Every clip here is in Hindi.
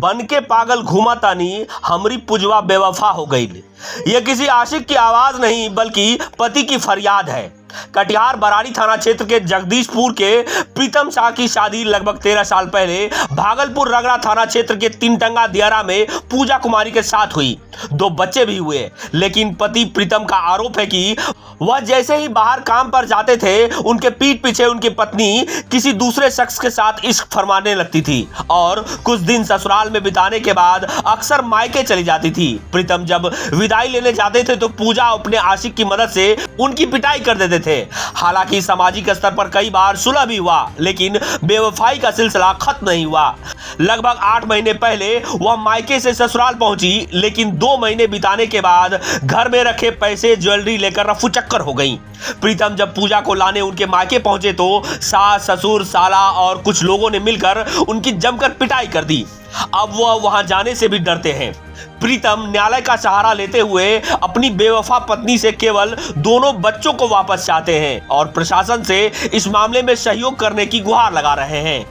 बन के पागल घूमा तानी हमरी पुजवा बेवफा हो गई। यह किसी आशिक की आवाज नहीं बल्कि पति की फरियाद है। कटिहार बराड़ी थाना क्षेत्र के जगदीशपुर के प्रीतम शाह की शादी लगभग 13 साल पहले भागलपुर रगड़ा थाना क्षेत्र के तीनटंगा दियारा में पूजा कुमारी के साथ हुई। 2 बच्चे भी हुए, लेकिन पति प्रीतम का आरोप है कि वह जैसे ही बाहर काम पर जाते थे, उनके पीठ पीछे उनकी पत्नी किसी दूसरे शख्स के साथ इश्क फरमाने लगती थी और कुछ दिन ससुराल में बिताने के बाद अक्सर मायके चली जाती थी। प्रीतम जब विदाई लेने जाते थे तो पूजा अपने आशिक की मदद से उनकी पिटाई कर देते थे। हालांकि सामाजिक स्तर पर कई बार सुलह भी हुआ, लेकिन बेवफाई का सिलसिला खत्म नहीं हुआ। लगभग 8 महीने पहले वह मायके से ससुराल पहुंची, लेकिन 2 महीने बिताने के बाद घर में रखे पैसे ज्वेलरी लेकर रफूचक्कर हो गई। प्रीतम जब पूजा को लाने उनके मायके पहुंचे तो सास, ससुर, साला और कुछ लोगों ने मिलकर उनकी जमकर पिटाई कर दी। अब वह वहां जाने से भी डरते हैं। प्रीतम न्यायालय का सहारा लेते हुए अपनी बेवफा पत्नी से केवल दोनों बच्चों को वापस चाहते हैं और प्रशासन से इस मामले में सहयोग करने की गुहार लगा रहे हैं।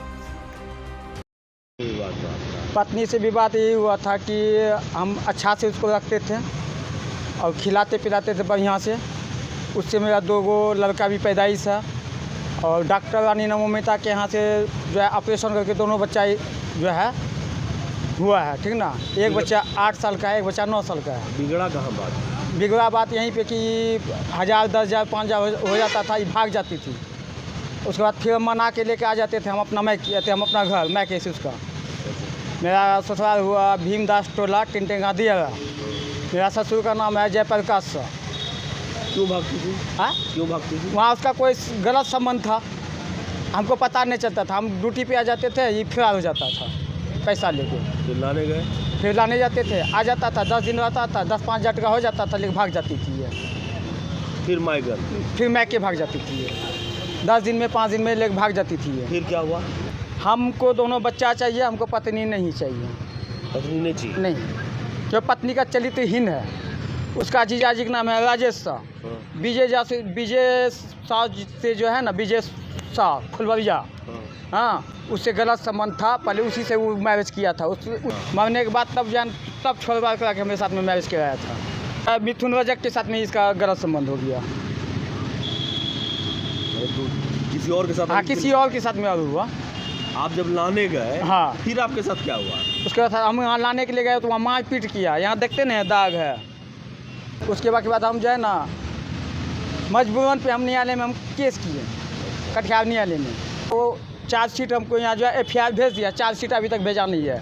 पत्नी से भी बात यही हुआ था कि हम अच्छा से उसको रखते थे और खिलाते पिलाते थे बढ़िया से। उससे मेरा 2 लड़का भी पैदाइश है और डॉक्टर रानी नवमिता के यहाँ से जो है ऑपरेशन करके दोनों बच्चा जो है हुआ है, ठीक ना। एक बच्चा 8 साल का है, एक बच्चा 9 साल का है। बिगड़ा कहाँ बात? बिगड़ा बात यहीं पे कि 1000, 10,000, 5,000 हो जाता था, ये भाग जाती थी। उसके बाद फिर मना के लेके आ जाते थे हम अपना हम अपना घर मैके से उसका। मेरा ससुराल हुआ भीमदास टोला टिंटेगा दियारा। मेरा ससुर का नाम है जयप्रकाश शाह। क्यों भागती थी? हाँ, क्यों भागती थी? वहाँ उसका कोई गलत संबंध था, हमको पता नहीं चलता था। हम ड्यूटी पे आ जाते थे, ये फरार हो जाता था पैसा लेके। फिर लाने गए? फिर लाने जाते थे, आ जाता था, 10 दिन रहता था, 10-5 का हो जाता था, लेकिन भाग जाती थी ये। फिर मायके? फिर मैके भाग जाती थी ये। 10 दिन में 5 दिन में लेके भाग जाती थी ये। फिर क्या हुआ? हमको दोनों बच्चा चाहिए, हमको पत्नी नहीं चाहिए। पत्नी नहीं चाहिए? नहीं, जो पत्नी का चरित्रहीन है। उसका जीजाजी का नाम है राजेश शाह। विजय शाह से जो है ना, विजय शाह फुलवरिया, हाँ, उससे गलत संबंध था। पहले उसी से वो मैरिज किया था। उस मरने के बाद तब छोड़वा करा के मेरे साथ में मैरिज कराया था। मिथुन रजक के साथ में इसका गलत संबंध हो गया। तो किसी और के साथ? हाँ, किसी और के साथ में और हुआ। आप जब लाने गए, हाँ, फिर आपके साथ क्या हुआ? उसके बाद हम यहाँ लाने के लिए गए तो वहाँ मार पीट किया। यहाँ देखते ना दाग है। उसके बाद हम जो है ना मजबूरन पे हम न्यायालय में हम केस किए, कटिहार न्यायालय में। वो चार्जशीट हमको यहाँ जो है FIR भेज दिया, चार्जशीट अभी तक भेजा नहीं है।